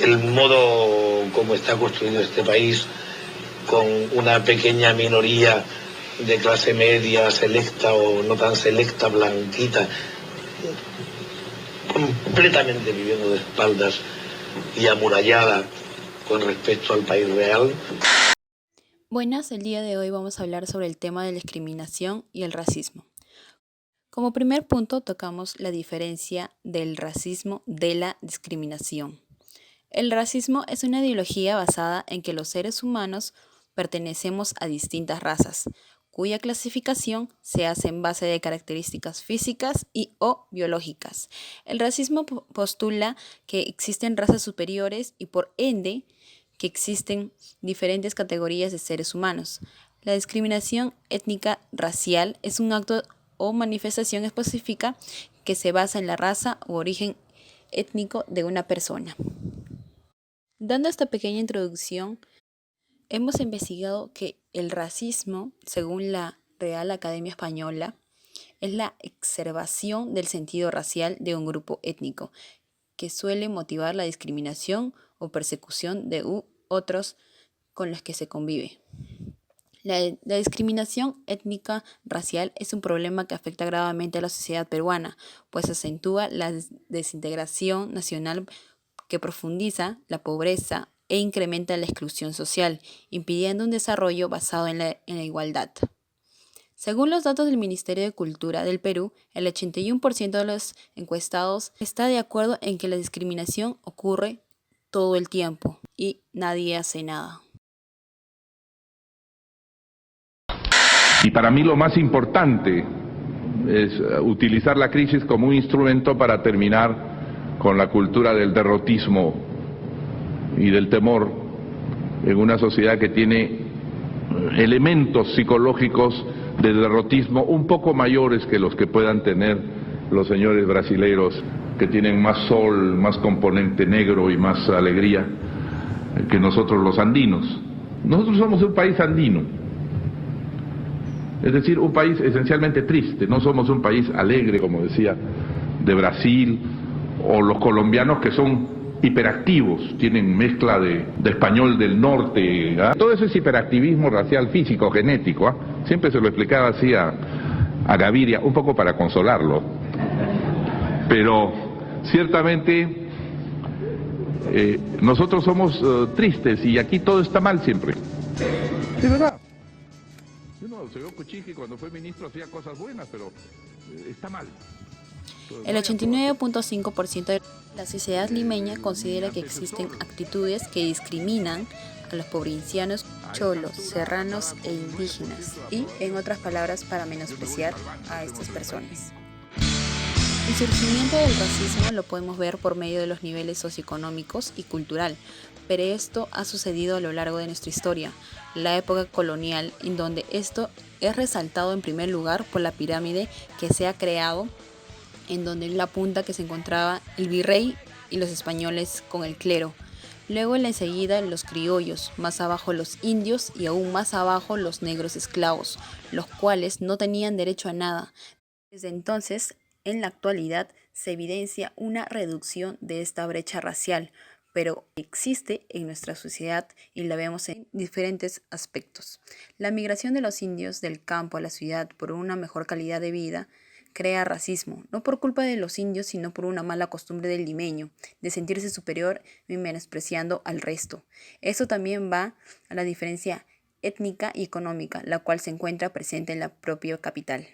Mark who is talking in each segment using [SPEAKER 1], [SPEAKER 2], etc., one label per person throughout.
[SPEAKER 1] el modo como está construido este país, con una pequeña minoría de clase media, selecta o no tan selecta, blanquita, completamente viviendo de espaldas y amurallada con respecto al país real.
[SPEAKER 2] Buenas, el día de hoy vamos a hablar sobre el tema de la discriminación y el racismo. Como primer punto tocamos la diferencia del racismo de la discriminación. El racismo es una ideología basada en que los seres humanos pertenecemos a distintas razas, cuya clasificación se hace en base de características físicas y o biológicas. El racismo postula que existen razas superiores y por ende que existen diferentes categorías de seres humanos. La discriminación étnica racial es un acto o manifestación específica que se basa en la raza u origen étnico de una persona. Dando esta pequeña introducción, hemos investigado que el racismo, según la Real Academia Española, es la exacerbación del sentido racial de un grupo étnico, que suele motivar la discriminación o persecución de otros con los que se convive. La discriminación étnica racial es un problema que afecta gravemente a la sociedad peruana, pues acentúa la desintegración nacional que profundiza la pobreza e incrementa la exclusión social, impidiendo un desarrollo basado en la igualdad. Según los datos del Ministerio de Cultura del Perú, el 81% de los encuestados está de acuerdo en que la discriminación ocurre todo el tiempo y nadie hace nada.
[SPEAKER 3] Y para mí lo más importante es utilizar la crisis como un instrumento para terminar con la cultura del derrotismo y del temor en una sociedad que tiene elementos psicológicos de derrotismo un poco mayores que los que puedan tener los señores brasileiros, que tienen más sol, más componente negro y más alegría que nosotros los andinos. Nosotros somos un país andino. Es decir, un país esencialmente triste, no somos un país alegre, como decía, de Brasil, o los colombianos que son hiperactivos, tienen mezcla de español del norte. Todo eso es hiperactivismo racial, físico, genético. Siempre se lo explicaba así a Gaviria, un poco para consolarlo. Pero ciertamente nosotros somos tristes y aquí todo está mal siempre. De verdad. El señor Kuczynski cuando fue ministro hacía cosas buenas, pero está mal.
[SPEAKER 2] El 89.5% de la sociedad limeña considera que existen actitudes que discriminan a los provincianos, cholos, serranos e indígenas, y, en otras palabras, para menospreciar a estas personas. El surgimiento del racismo lo podemos ver por medio de los niveles socioeconómicos y cultural, pero esto ha sucedido a lo largo de nuestra historia, la época colonial, en donde esto es resaltado en primer lugar por la pirámide que se ha creado, en donde en la punta que se encontraba el virrey y los españoles con el clero. Luego enseguida los criollos, más abajo los indios y aún más abajo los negros esclavos, los cuales no tenían derecho a nada. Desde entonces, en la actualidad, se evidencia una reducción de esta brecha racial, pero existe en nuestra sociedad y la vemos en diferentes aspectos. La migración de los indios del campo a la ciudad por una mejor calidad de vida crea racismo, no por culpa de los indios, sino por una mala costumbre del limeño, de sentirse superior y menospreciando al resto. Eso también va a la diferencia étnica y económica, la cual se encuentra presente en la propia capital.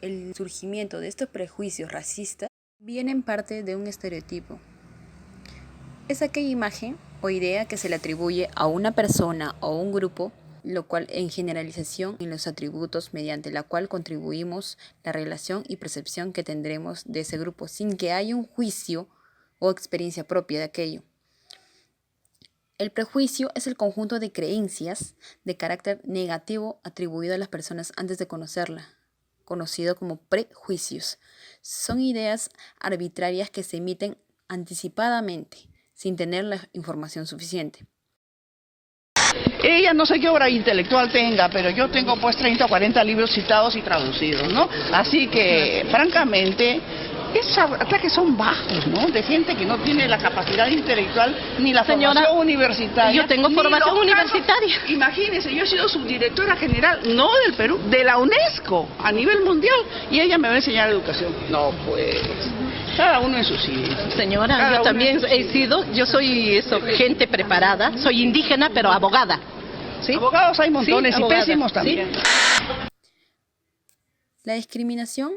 [SPEAKER 2] El surgimiento de estos prejuicios racistas viene en parte de un estereotipo. Es aquella imagen o idea que se le atribuye a una persona o un grupo, lo cual en generalización en los atributos mediante la cual contribuimos la relación y percepción que tendremos de ese grupo sin que haya un juicio o experiencia propia de aquello. El prejuicio es el conjunto de creencias de carácter negativo atribuido a las personas antes de conocerla, conocido como prejuicios. Son ideas arbitrarias que se emiten anticipadamente, sin tener la información suficiente.
[SPEAKER 4] Ella no sé qué obra intelectual tenga, pero yo tengo pues 30 o 40 libros citados y traducidos, ¿no? Así que, francamente, esos ataques son bajos, ¿no? De gente que no tiene la capacidad intelectual ni la
[SPEAKER 5] Señora,
[SPEAKER 4] formación universitaria.
[SPEAKER 5] yo tengo
[SPEAKER 4] ni
[SPEAKER 5] formación
[SPEAKER 4] los
[SPEAKER 5] universitaria.
[SPEAKER 4] casos. Imagínense, yo he sido subdirectora general, no del Perú, de la UNESCO a nivel mundial, y ella me va a enseñar educación. No, pues, cada uno en su sitio.
[SPEAKER 5] Señora,
[SPEAKER 4] Cada
[SPEAKER 5] yo
[SPEAKER 4] uno
[SPEAKER 5] también
[SPEAKER 4] en su
[SPEAKER 5] he
[SPEAKER 4] sitio.
[SPEAKER 5] sido, yo soy gente preparada, soy indígena pero abogada. ¿Sí?
[SPEAKER 4] Abogados hay montones
[SPEAKER 5] Sí,
[SPEAKER 4] y
[SPEAKER 5] abogada,
[SPEAKER 4] pésimos
[SPEAKER 5] ¿sí?
[SPEAKER 4] también.
[SPEAKER 2] La discriminación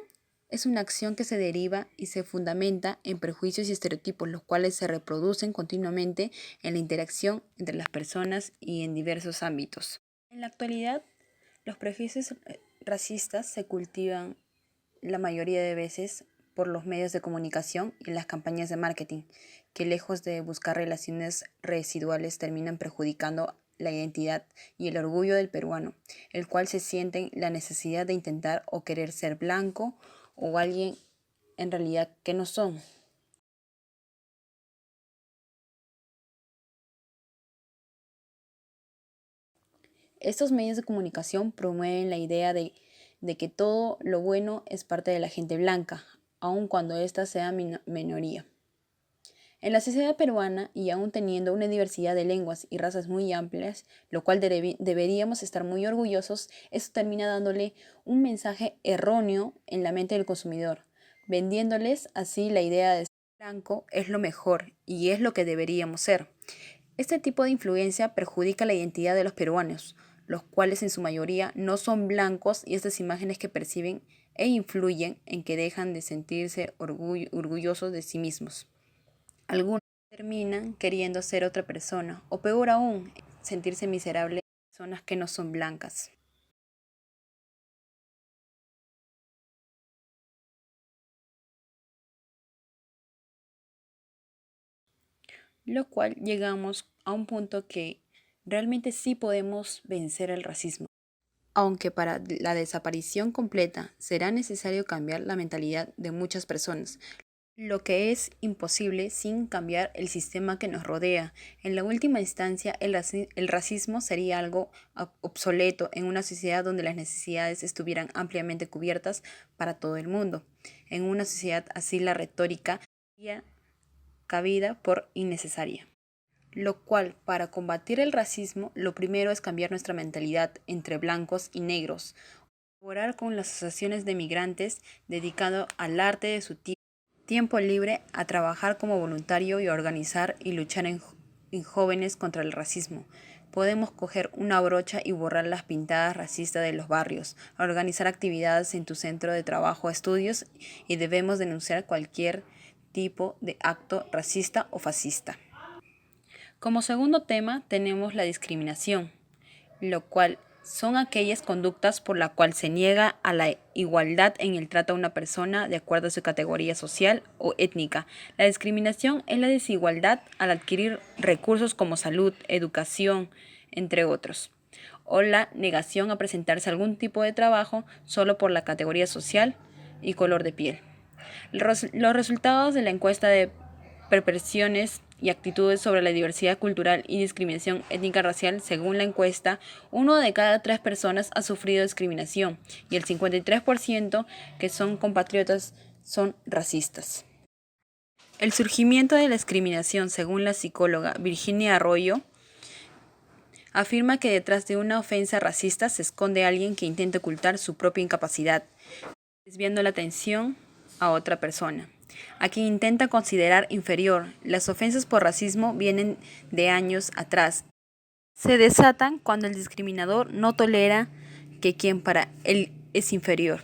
[SPEAKER 2] es una acción que se deriva y se fundamenta en prejuicios y estereotipos, los cuales se reproducen continuamente en la interacción entre las personas y en diversos ámbitos. En la actualidad, los prejuicios racistas se cultivan la mayoría de veces por los medios de comunicación y las campañas de marketing, que lejos de buscar relaciones residuales terminan perjudicando la identidad y el orgullo del peruano, el cual se siente la necesidad de intentar o querer ser blanco o alguien en realidad que no son. Estos medios de comunicación promueven la idea de que todo lo bueno es parte de la gente blanca, aun cuando ésta sea minoría. En la sociedad peruana, y aún teniendo una diversidad de lenguas y razas muy amplias, lo cual deberíamos estar muy orgullosos, esto termina dándole un mensaje erróneo en la mente del consumidor, vendiéndoles así la idea de ser blanco es lo mejor y es lo que deberíamos ser. Este tipo de influencia perjudica la identidad de los peruanos, los cuales en su mayoría no son blancos, y estas imágenes que perciben e influyen en que dejan de sentirse orgullosos de sí mismos. Algunos terminan queriendo ser otra persona, o peor aún, sentirse miserables en personas que no son blancas. Lo cual llegamos a un punto que realmente sí podemos vencer el racismo. Aunque para la desaparición completa será necesario cambiar la mentalidad de muchas personas, lo que es imposible sin cambiar el sistema que nos rodea. En la última instancia, el racismo sería algo obsoleto en una sociedad donde las necesidades estuvieran ampliamente cubiertas para todo el mundo. En una sociedad así, la retórica sería cabida por innecesaria. Lo cual, para combatir el racismo, lo primero es cambiar nuestra mentalidad entre blancos y negros, colaborar con las asociaciones de migrantes dedicado al arte de su tiempo libre, a trabajar como voluntario y a organizar y luchar en jóvenes contra el racismo. Podemos coger una brocha y borrar las pintadas racistas de los barrios, a organizar actividades en tu centro de trabajo o estudios, y debemos denunciar cualquier tipo de acto racista o fascista. Como segundo tema tenemos la discriminación, lo cual son aquellas conductas por la cual se niega a la igualdad en el trato a una persona de acuerdo a su categoría social o étnica. La discriminación es la desigualdad al adquirir recursos como salud, educación, entre otros, o la negación a presentarse a algún tipo de trabajo solo por la categoría social y color de piel. Los resultados de la encuesta de percepciones y actitudes sobre la diversidad cultural y discriminación étnica racial, según la encuesta, 1 de cada 3 personas ha sufrido discriminación y el 53% que son compatriotas son racistas. El surgimiento de la discriminación, según la psicóloga Virginia Arroyo, afirma que detrás de una ofensa racista se esconde alguien que intenta ocultar su propia incapacidad, desviando la atención a otra persona, a quien intenta considerar inferior. Las ofensas por racismo vienen de años atrás. Se desatan cuando el discriminador no tolera que quien para él es inferior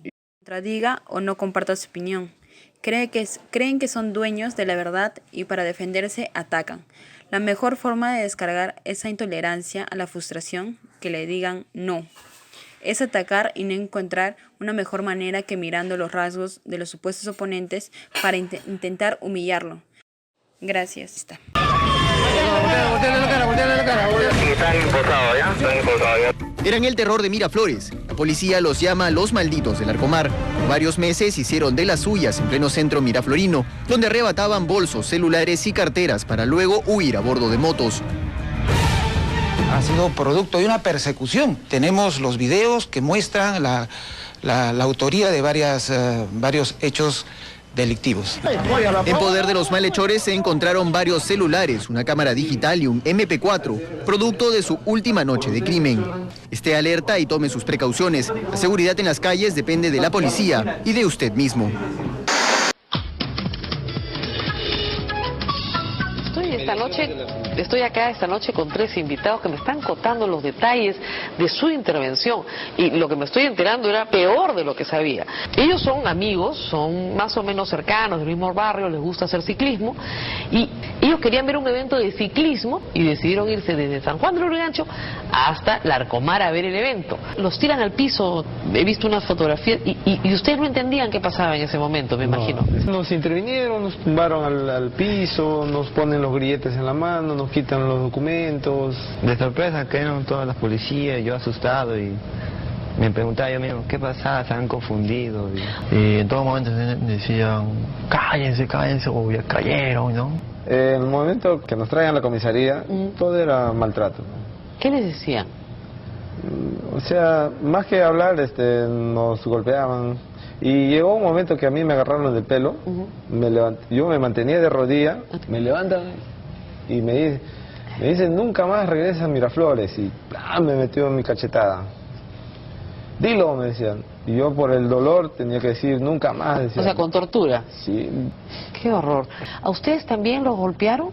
[SPEAKER 2] lo contradiga o no comparta su opinión. Creen que son dueños de la verdad y para defenderse atacan. La mejor forma de descargar esa intolerancia a la frustración que le digan no es atacar y no encontrar una mejor manera que mirando los rasgos de los supuestos oponentes para intentar humillarlo. Gracias.
[SPEAKER 6] Eran el terror de Miraflores. La policía los llama los malditos del Arcomar. Por varios meses hicieron de las suyas en pleno centro miraflorino, donde arrebataban bolsos, celulares y carteras para luego huir a bordo de motos.
[SPEAKER 7] Ha sido producto de una persecución. Tenemos los videos que muestran la autoría de varios hechos delictivos.
[SPEAKER 6] En poder de los malhechores se encontraron varios celulares, una cámara digital y un MP4, producto de su última noche de crimen. Esté alerta y tome sus precauciones. La seguridad en las calles depende de la policía y de usted mismo.
[SPEAKER 8] Estoy acá esta noche con 3 invitados que me están contando los detalles de su intervención, y lo que me estoy enterando era peor de lo que sabía. Ellos son amigos, son más o menos cercanos, del mismo barrio, les gusta hacer ciclismo, y ellos querían ver un evento de ciclismo y decidieron irse desde San Juan del Lurigancho hasta Larcomar a ver el evento. Los tiran al piso, he visto unas fotografías, y ustedes no entendían qué pasaba en ese momento, me imagino.
[SPEAKER 9] Nos intervinieron, nos tumbaron al piso, nos ponen los grilletes en la mano, nos quitan los documentos.
[SPEAKER 10] De sorpresa cayeron todas las policías, yo asustado, y me preguntaba yo mismo, ¿qué pasaba? Se han confundido. Y en todo momento decían, cállense, cállense, o ya cayeron, ¿no?
[SPEAKER 9] En el momento que nos traían a la comisaría, todo era maltrato.
[SPEAKER 8] ¿Qué les decían?
[SPEAKER 9] O sea, más que hablar, nos golpeaban. Y llegó un momento que a mí me agarraron del pelo, yo me mantenía de rodilla, me levantan y me dicen, nunca más regresa a Miraflores, y me metió en mi cachetada. Dilo, me decían. Y yo por el dolor tenía que decir, nunca más, decían.
[SPEAKER 8] O sea, con tortura.
[SPEAKER 9] Sí.
[SPEAKER 8] Qué horror. ¿A ustedes también los golpearon?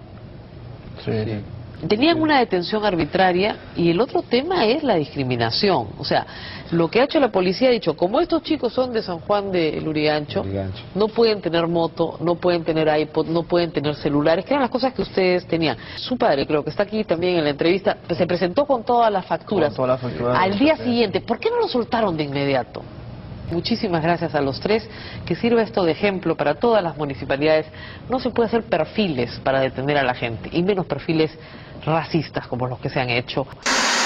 [SPEAKER 10] Sí.
[SPEAKER 8] Tenían una detención arbitraria, y el otro tema es la discriminación. O sea, lo que ha hecho la policía ha dicho, como estos chicos son de San Juan de Lurigancho, no pueden tener moto, no pueden tener iPod, no pueden tener celulares, que eran las cosas que ustedes tenían. Su padre, creo que está aquí también en la entrevista, se presentó con todas las facturas.
[SPEAKER 10] Con todas las facturas.
[SPEAKER 8] Al día siguiente, ¿por qué no lo soltaron de inmediato? Muchísimas gracias a los 3, que sirva esto de ejemplo para todas las municipalidades. No se puede hacer perfiles para detener a la gente, y menos perfiles racistas como los que se han hecho.